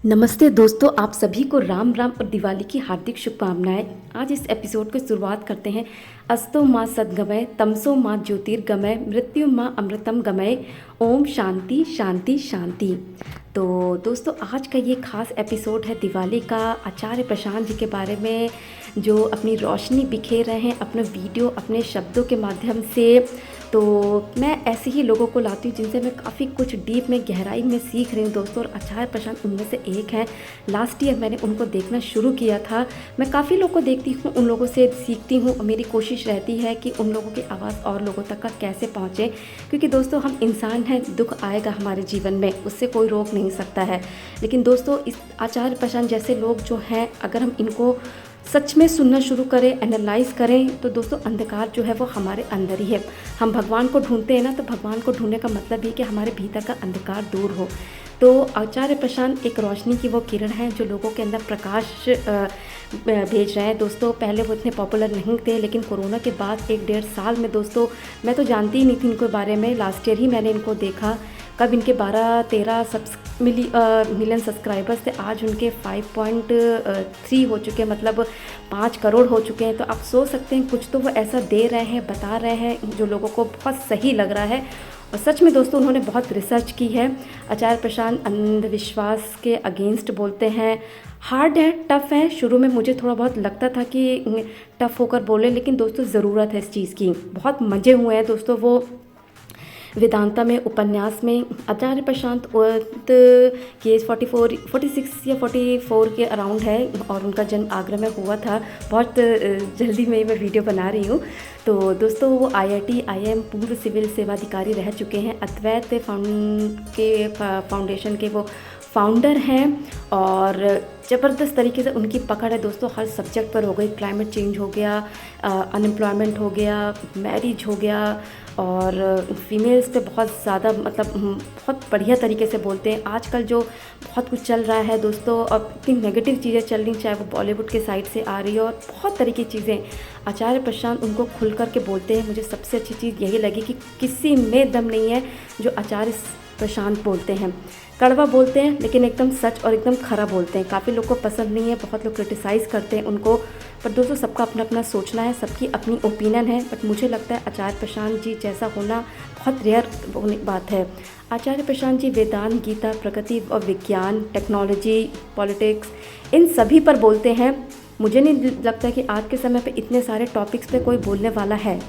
नमस्ते दोस्तों, आप सभी को राम राम और दिवाली की हार्दिक शुभकामनाएं। आज इस एपिसोड की शुरुआत करते हैं। अस्तो माँ सद्गमय, तमसो माँ ज्योतिर्गमय, मृत्यु माँ अमृतम गमय, ओम शांति शांति शांति। तो दोस्तों, आज का ये खास एपिसोड है दिवाली का। आचार्य प्रशांत जी के बारे में जो अपनी रोशनी बिखेर रहे हैं अपने वीडियो, अपने शब्दों के माध्यम से। तो मैं ऐसे ही लोगों को लाती हूँ जिनसे मैं काफ़ी कुछ डीप में, गहराई में सीख रही हूँ दोस्तों, और आचार्य प्रशांत उनमें से एक हैं। लास्ट ईयर मैंने उनको देखना शुरू किया था। मैं काफ़ी लोगों को देखती हूँ, उन लोगों से सीखती हूँ, और मेरी कोशिश रहती है कि उन लोगों की आवाज़ और लोगों तक का कैसे पहुँचे, क्योंकि दोस्तों हम इंसान हैं, दुख आएगा हमारे जीवन में, उससे कोई रोक नहीं सकता है। लेकिन दोस्तों, इस आचार्य प्रशांत जैसे लोग जो हैं, अगर हम इनको सच में सुनना शुरू करें, एनालाइज करें, तो दोस्तों अंधकार जो है वो हमारे अंदर ही है। हम भगवान को ढूंढते हैं ना, तो भगवान को ढूंढने का मतलब ही कि हमारे भीतर का अंधकार दूर हो। तो आचार्य प्रशांत एक रोशनी की वो किरण है जो लोगों के अंदर प्रकाश भेज रहे हैं दोस्तों। पहले वो इतने पॉपुलर नहीं थे, लेकिन कोरोना के बाद 1-1.5 साल में दोस्तों, मैं तो जानती ही नहीं थी इनके बारे में। लास्ट ईयर ही मैंने इनको देखा। कब इनके 12-13 मिलियन सब्सक्राइबर्स थे, आज उनके 5.3 हो चुके हैं, मतलब 5 करोड़ हो चुके हैं। तो आप सोच सकते हैं कुछ तो वो ऐसा दे रहे हैं, बता रहे हैं जो लोगों को बहुत सही लग रहा है। और सच में दोस्तों, उन्होंने बहुत रिसर्च की है। आचार्य प्रशांत अंधविश्वास के अगेंस्ट बोलते हैं। हार्ड है, टफ़ है। शुरू में मुझे थोड़ा बहुत लगता था कि टफ़ होकर बोले, लेकिन दोस्तों ज़रूरत है इस चीज़ की। बहुत मज़े हुए हैं दोस्तों वो वेदांता में, उपन्यास में। आचार्य प्रशांत की एज 46 या 44 के अराउंड है, और उनका जन्म आगरा में हुआ था। बहुत जल्दी में मैं वीडियो बना रही हूँ। तो दोस्तों, वो IIT IIM पूर्व सिविल सेवाधिकारी रह चुके हैं। अद्वैत फाउंडेशन के वो फाउंडर हैं, और ज़बरदस्त तरीके से उनकी पकड़ है दोस्तों हर सब्जेक्ट पर। हो गई क्लाइमेट चेंज, हो गया अनएम्प्लॉयमेंट, हो गया मैरिज, हो गया, और फीमेल्स पे बहुत ज़्यादा, मतलब बहुत बढ़िया तरीके से बोलते हैं। आजकल जो बहुत कुछ चल रहा है दोस्तों, और इतनी नेगेटिव चीज़ें चल रही, चाहे वो बॉलीवुड के साइड से आ रही है, और बहुत तरीके की चीज़ें आचार्य प्रशांत उनको खुल कर के बोलते हैं। मुझे सबसे अच्छी चीज़ यही लगी कि किसी में दम नहीं है जो आचार्य प्रशांत बोलते हैं। कड़वा बोलते हैं, लेकिन एकदम सच और एकदम खरा बोलते हैं। काफ़ी लोग को पसंद नहीं है, बहुत लोग क्रिटिसाइज़ करते हैं उनको, पर दोस्तों सबका अपना अपना सोचना है, सबकी अपनी ओपिनियन है। बट मुझे लगता है आचार्य प्रशांत जी जैसा होना बहुत रेयर बात है। आचार्य प्रशांत जी वेदांत, गीता, प्रकृति और विज्ञान, टेक्नोलॉजी, पॉलिटिक्स, इन सभी पर बोलते हैं। मुझे नहीं लगता कि आज के समय पे इतने सारे टॉपिक्स पे कोई बोलने वाला है।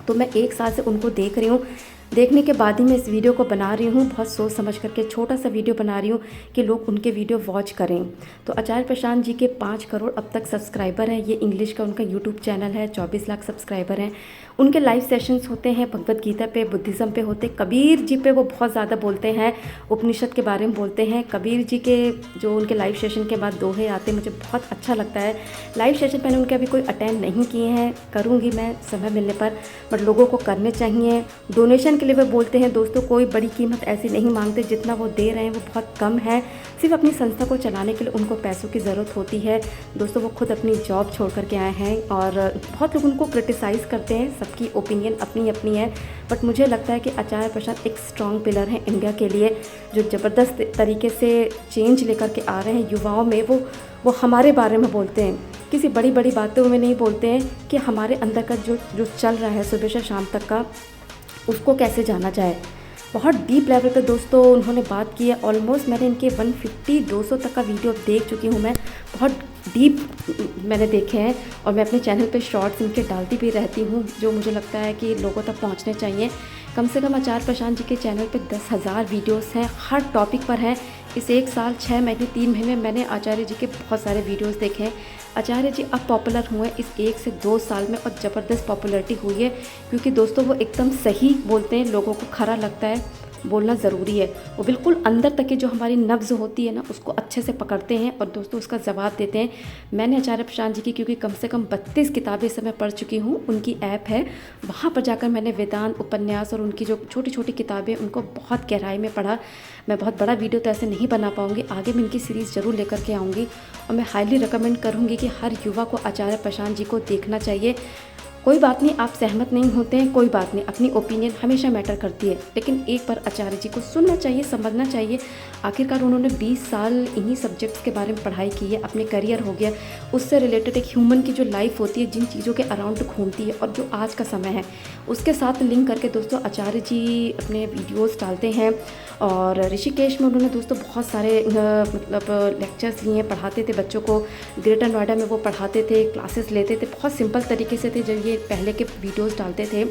तो मैं 1 साल से उनको देख रही हूँ। देखने के बाद ही मैं इस वीडियो को बना रही हूँ। बहुत सोच समझ करके छोटा सा वीडियो बना रही हूँ कि लोग उनके वीडियो वॉच करें। तो आचार्य प्रशांत जी के 5 करोड़ अब तक सब्सक्राइबर हैं। ये इंग्लिश का उनका यूट्यूब चैनल है। 24 लाख सब्सक्राइबर हैं। उनके लाइव सेशंस होते हैं, भगवत गीता पे, बुद्धिज़्म पे होते। कबीर जी पे वो बहुत ज़्यादा बोलते हैं, उपनिषद के बारे में बोलते हैं। कबीर जी के जो उनके लाइव सेशन के बाद दोहे आते हैं, मुझे बहुत अच्छा लगता है। लाइव सेशन मैंने उनके अभी कोई अटेंड नहीं किए हैं, करूँगी मैं समय मिलने पर, बट लोगों को करने चाहिए। डोनेशन के लिए वो बोलते हैं दोस्तों, कोई बड़ी कीमत ऐसी नहीं मांगते, जितना वो दे रहे हैं वो बहुत कम है। सिर्फ अपनी संस्था को चलाने के लिए उनको पैसों की ज़रूरत होती है दोस्तों। वो खुद अपनी जॉब छोड़ कर के आए हैं, और बहुत लोग उनको क्रिटिसाइज़ करते हैं। सबकी ओपिनियन अपनी अपनी है, बट मुझे लगता है कि आचार्य प्रशांत एक स्ट्रॉन्ग पिलर है इंडिया के लिए, जो ज़बरदस्त तरीके से चेंज लेकर के आ रहे हैं युवाओं में। वो हमारे बारे में बोलते हैं, किसी बड़ी बड़ी बातों में नहीं बोलते हैं, कि हमारे अंदर का जो चल रहा है सुबह से शाम तक का, उसको कैसे जाना जाए। बहुत डीप लेवल पे दोस्तों उन्होंने बात की है। ऑलमोस्ट मैंने इनके 150-200 तक का वीडियो देख चुकी हूँ मैं। बहुत डीप मैंने देखे हैं, और मैं अपने चैनल पे शॉर्ट्स इनके डालती भी रहती हूँ, जो मुझे लगता है कि लोगों तक पहुँचने चाहिए। कम से कम आचार्य प्रशांत जी के चैनल पे 10,000 वीडियोस हैं, हर टॉपिक पर हैं। इस 1 साल 6 महीने 3 महीने में मैंने आचार्य जी के बहुत सारे वीडियोस देखे हैं। आचार्य जी अब पॉपुलर हुए इस 1 से 2 साल में, और ज़बरदस्त पॉपुलैरिटी हुई है, क्योंकि दोस्तों वो एकदम सही बोलते हैं, लोगों को खरा लगता है, बोलना ज़रूरी है। वो बिल्कुल अंदर तक की जो हमारी नब्ज़ होती है ना, उसको अच्छे से पकड़ते हैं, और दोस्तों उसका जवाब देते हैं। मैंने आचार्य प्रशांत जी की क्योंकि कम से कम 32 किताबें इस समय पढ़ चुकी हूँ। उनकी ऐप है, वहाँ पर जाकर मैंने वेदांत, उपन्यास और उनकी जो छोटी छोटी किताबें, उनको बहुत गहराई में पढ़ा। मैं बहुत बड़ा वीडियो तो ऐसे नहीं बना पाऊँगी, आगे मैं इनकी सीरीज़ ज़रूर लेकर के आऊँगी, और मैं हाईली रिकमेंड करूँगी कि हर युवा को आचार्य प्रशांत जी को देखना चाहिए। कोई बात नहीं, आप सहमत नहीं होते हैं, कोई बात नहीं, अपनी ओपिनियन हमेशा मैटर करती है, लेकिन एक बार आचार्य जी को सुनना चाहिए, समझना चाहिए। आखिरकार उन्होंने 20 साल इन्हीं सब्जेक्ट्स के बारे में पढ़ाई की है, अपने करियर हो गया, उससे रिलेटेड एक ह्यूमन की जो लाइफ होती है, जिन चीज़ों के अराउंड घूमती है और जो आज का समय है, उसके साथ लिंक करके दोस्तों आचार्य जी अपने वीडियोज़ डालते हैं। और ऋषिकेश में उन्होंने दोस्तों बहुत सारे मतलब लेक्चर्स लिए, पढ़ाते थे बच्चों को। ग्रेटर नोएडा में वो पढ़ाते थे, क्लासेस लेते थे, बहुत सिंपल तरीके से थे जब ये पहले के वीडियोस डालते थे।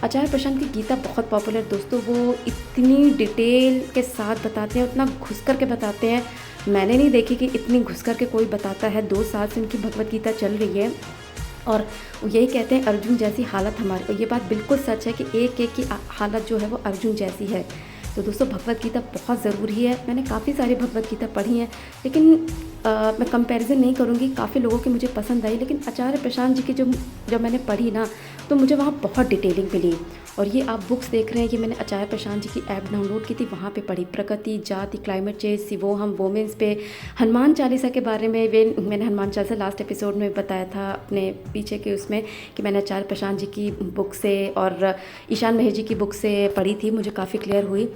आचार्य प्रशांत की गीता बहुत पॉपुलर दोस्तों, वो इतनी डिटेल के साथ बताते हैं, उतना घुस कर के बताते हैं। मैंने नहीं देखी कि इतनी घुस कर के कोई बताता है। 2 साल से उनकी भगवत गीता चल रही है और यही कहते हैं अर्जुन जैसी हालत हमारी, और ये बात बिल्कुल सच है कि एक एक की हालत जो है वो अर्जुन जैसी है। तो दोस्तों भगवत गीता बहुत ज़रूरी है। मैंने काफ़ी सारी भगवत गीता पढ़ी हैं, लेकिन मैं कंपैरिजन नहीं करूँगी, काफ़ी लोगों की मुझे पसंद आई, लेकिन आचार्य प्रशांत जी की जब मैंने पढ़ी ना, तो मुझे वहाँ बहुत डिटेलिंग मिली। और ये आप बुक्स देख रहे हैं, ये मैंने आचार्य प्रशांत जी की ऐप डाउनलोड की थी, वहाँ पे पढ़ी। प्रकृति, जाति, क्लाइमेट चेंज, शिवोहम, वोमेंस पे, हनुमान चालीसा के बारे में। मैंने हनुमान चालीसा लास्ट एपिसोड में बताया था अपने पीछे के उसमें, कि मैंने आचार्य प्रशांत जी की बुक से और ईशान महेश जी की बुक से पढ़ी थी, मुझे काफ़ी क्लियर हुई।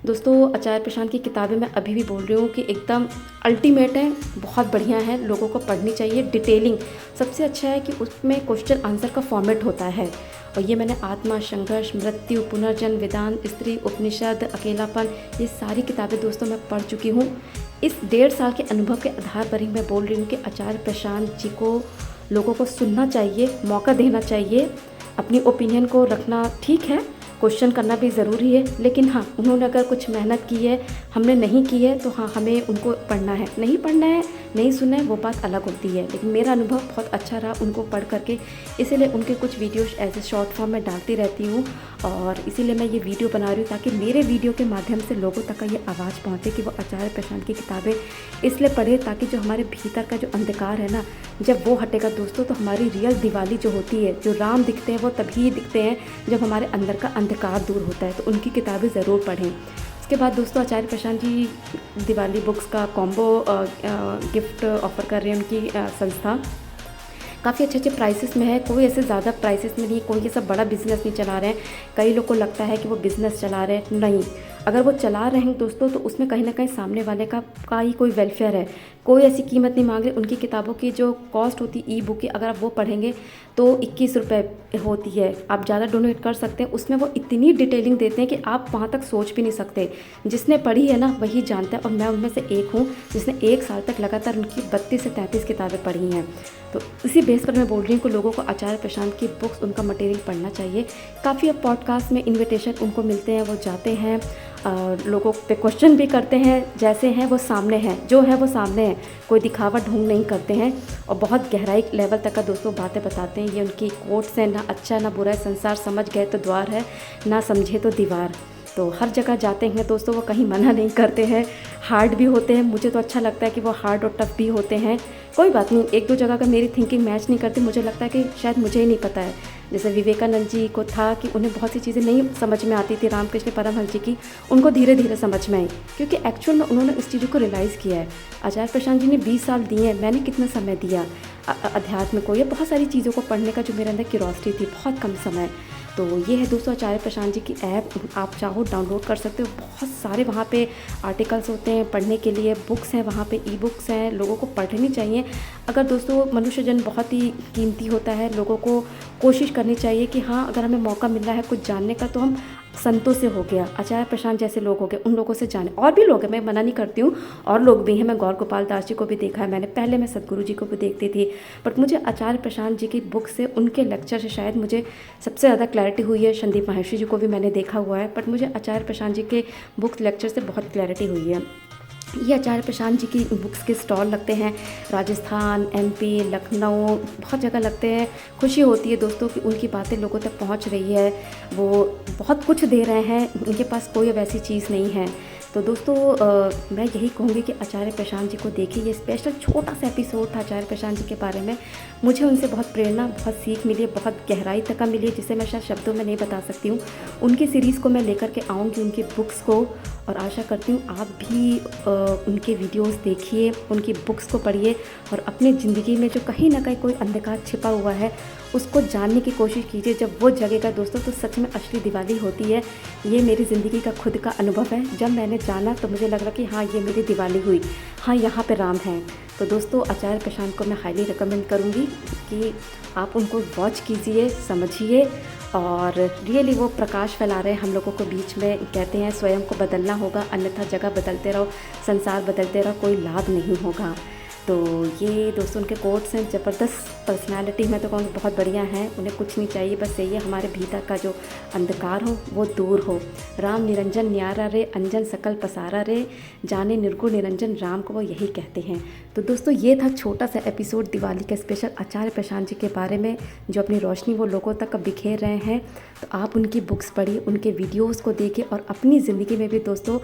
दोस्तों आचार्य प्रशांत की किताबें मैं अभी भी बोल रही हूँ कि एकदम अल्टीमेट है, बहुत बढ़िया है, लोगों को पढ़नी चाहिए। डिटेलिंग सबसे अच्छा है कि उसमें क्वेश्चन आंसर का फॉर्मेट होता है। और ये मैंने आत्मा, संघर्ष, मृत्यु, पुनर्जन्म, वेदांत, स्त्री, उपनिषद, अकेलापन, ये सारी किताबें दोस्तों मैं पढ़ चुकी हूँ। इस 1.5 साल के अनुभव के आधार पर ही मैं बोल रही हूँ कि आचार्य प्रशांत जी को लोगों को सुनना चाहिए, मौका देना चाहिए। अपनी ओपिनियन को रखना ठीक है, क्वेश्चन करना भी ज़रूरी है, लेकिन हाँ, उन्होंने अगर कुछ मेहनत की है, हमने नहीं की है, तो हाँ, हमें उनको पढ़ना है। नहीं पढ़ना है, नहीं सुनना है, वो बात अलग होती है। लेकिन मेरा अनुभव बहुत अच्छा रहा उनको पढ़ करके, इसीलिए उनके कुछ वीडियोस ऐसे शॉर्ट फॉर्म में डालती रहती हूँ, और इसीलिए मैं ये वीडियो बना रही हूँ ताकि मेरे वीडियो के माध्यम से लोगों तक का ये आवाज़ पहुँचे कि वो आचार्य प्रशांत की किताबें इसलिए पढ़े, ताकि जो हमारे भीतर का जो अंधकार है ना, जब वो हटेगा दोस्तों, तो हमारी रियल दिवाली जो होती है, जो राम दिखते हैं वो तभी दिखते हैं जब हमारे अंदर का अंधकार दूर होता है। तो उनकी किताबें ज़रूर पढ़ें। उसके बाद दोस्तों आचार्य प्रशांत जी दिवाली बुक्स का कॉम्बो गिफ्ट ऑफ़र कर रहे हैं उनकी संस्था। काफ़ी अच्छे प्राइसेस में है, कोई ऐसे ज़्यादा प्राइसेस में नहीं, कोई ये सब बड़ा बिजनेस नहीं चला रहे हैं। कई लोग को लगता है कि वो बिज़नेस चला रहे हैं, नहीं। अगर वो चला रहे हैं दोस्तों, तो उसमें कहीं ना कहीं सामने वाले का ही कोई वेलफेयर है। कोई ऐसी कीमत नहीं मांग रहे। उनकी किताबों की जो कॉस्ट होती है ई बुक की, अगर आप वो पढ़ेंगे तो 21 रुपये होती है। आप ज़्यादा डोनेट कर सकते हैं। उसमें वो इतनी डिटेलिंग देते हैं कि आप वहाँ तक सोच भी नहीं सकते। जिसने पढ़ी है ना वही जानता है, और मैं उनमें से एक हूँ जिसने 1 साल तक लगातार उनकी 32 से 33 किताबें पढ़ी हैं। तो इसी बेस पर मैं बोल रही हूँ कि लोगों को आचार्य प्रशांत की बुक्स, उनका मटेरियल पढ़ना चाहिए। काफ़ी अब पॉडकास्ट में इन्विटेशन उनको मिलते हैं, वो जाते हैं और लोगों पे क्वेश्चन भी करते हैं, जैसे हैं वो सामने हैं, जो है वो सामने है, कोई दिखावा ढोंग नहीं करते हैं, और बहुत गहराई लेवल तक का दोस्तों बातें बताते हैं। ये उनकी कोट्स हैं, ना अच्छा ना बुरा है, संसार समझ गए तो द्वार है, ना समझे तो दीवार। तो हर जगह जाते हैं दोस्तों, वो कहीं मना नहीं करते हैं। हार्ड भी होते हैं, मुझे तो अच्छा लगता है कि वो हार्ड और टफ भी होते हैं। कोई बात नहीं, 1-2 जगह का मेरी थिंकिंग मैच नहीं करती, मुझे लगता है कि शायद मुझे ही नहीं पता है। जैसे विवेकानंद जी को था कि उन्हें बहुत सी चीज़ें नहीं समझ में आती थी, रामकृष्ण परमहंस जी की, उनको धीरे धीरे समझ में आई, क्योंकि एक्चुअल में उन्होंने उस चीज़ों को रियलाइज़ किया है। आचार्य प्रशांत जी ने 20 साल दिए हैं, मैंने कितना समय दिया अध्यात्म को, या बहुत सारी चीज़ों को पढ़ने का जो मेरे अंदर क्यूरोसिटी थी, बहुत कम समय। तो ये है दोस्तों आचार्य प्रशांत जी की ऐप, आप चाहो डाउनलोड कर सकते हो। बहुत सारे वहाँ पे आर्टिकल्स होते हैं पढ़ने के लिए, बुक्स हैं वहाँ पे, ई बुक्स हैं, लोगों को पढ़नी चाहिए। अगर दोस्तों मनुष्य जन्म बहुत ही कीमती होता है, लोगों को कोशिश करनी चाहिए कि हाँ, अगर हमें मौका मिल रहा है कुछ जानने का, तो हम संतों से हो गया, आचार्य प्रशांत जैसे लोग हो गए, उन लोगों से जाने। और भी लोग हैं, मैं मना नहीं करती हूँ, और लोग भी हैं। मैं गौर गोपाल दास जी को भी देखा है मैंने, पहले मैं सदगुरु जी को भी देखती थी, बट मुझे आचार्य प्रशांत जी की बुक से, उनके लेक्चर से शायद मुझे सबसे ज़्यादा क्लैरिटी हुई है। संदीप माहेश्वरी जी को भी मैंने देखा हुआ है, बट मुझे आचार्य प्रशांत जी के बुक्स लेक्चर से बहुत क्लैरिटी हुई है। ये आचार्य प्रशांत जी की बुक्स के स्टॉल लगते हैं राजस्थान, MP, लखनऊ, बहुत जगह लगते हैं। खुशी होती है दोस्तों कि उनकी बातें लोगों तक पहुंच रही है, वो बहुत कुछ दे रहे हैं, उनके पास कोई वैसी चीज़ नहीं है। तो दोस्तों मैं यही कहूँगी कि आचार्य प्रशांत जी को देखिए। ये स्पेशल छोटा सा एपिसोड था आचार्य प्रशांत जी के बारे में। मुझे उनसे बहुत प्रेरणा, बहुत सीख मिली है, बहुत गहराई तक का मिली है, जिसे मैं शायद शब्दों में नहीं बता सकती हूँ। उनकी सीरीज़ को मैं लेकर के आऊँगी, उनकी बुक्स को, और आशा करती हूँ आप भी उनके वीडियोस देखिए, उनकी बुक्स को पढ़िए, और अपनी ज़िंदगी में जो कहीं ना कहीं कोई अंधकार छिपा हुआ है उसको जानने की कोशिश कीजिए। जब वो जगेगा दोस्तों तो सच में असली दिवाली होती है। ये मेरी ज़िंदगी का खुद का अनुभव है। जब मैंने जाना तो मुझे लग रहा कि हाँ, ये मेरी दिवाली हुई, हाँ यहाँ पे राम हैं। तो दोस्तों आचार्य प्रशांत को मैं हाईली रिकमेंड करूँगी कि आप उनको वॉच कीजिए, समझिए। और रियली वो प्रकाश फैला रहे हैं हम लोगों को बीच में। कहते हैं स्वयं को बदलना होगा, अन्यथा जगह बदलते रहो, संसार बदलते रहो, कोई लाभ नहीं होगा। तो ये दोस्तों उनके कोट्स हैं, ज़बरदस्त पर्सनालिटी। मैं तो कहूँगी बहुत बढ़िया हैं। उन्हें कुछ नहीं चाहिए, बस यही है हमारे भीतर का जो अंधकार हो वो दूर हो। राम निरंजन न्यारा रे, अंजन सकल पसारा रे, जाने निर्गुण निरंजन राम को वो यही कहते हैं। तो दोस्तों ये था छोटा सा एपिसोड दिवाली का स्पेशल आचार्य प्रशांत जी के बारे में, जो अपनी रोशनी वो लोगों तक बिखेर रहे हैं। तो आप उनकी बुक्स पढ़िए, उनके वीडियोज़ को देखिए और अपनी ज़िंदगी में भी दोस्तों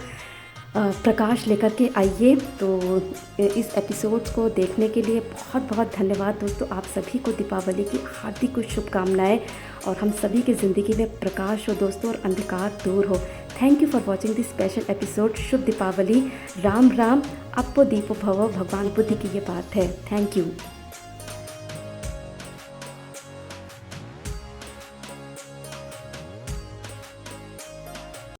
प्रकाश लेकर के आइए। तो इस एपिसोड्स को देखने के लिए बहुत बहुत धन्यवाद दोस्तों। आप सभी को दीपावली की हार्दिक शुभकामनाएं और हम सभी की ज़िंदगी में प्रकाश हो दोस्तों और अंधकार दूर हो। Thank you for watching this special episode. शुभ दीपावली। राम राम। अप्पो दीपो भवो। भगवान बुद्ध की ये बात है। Thank you.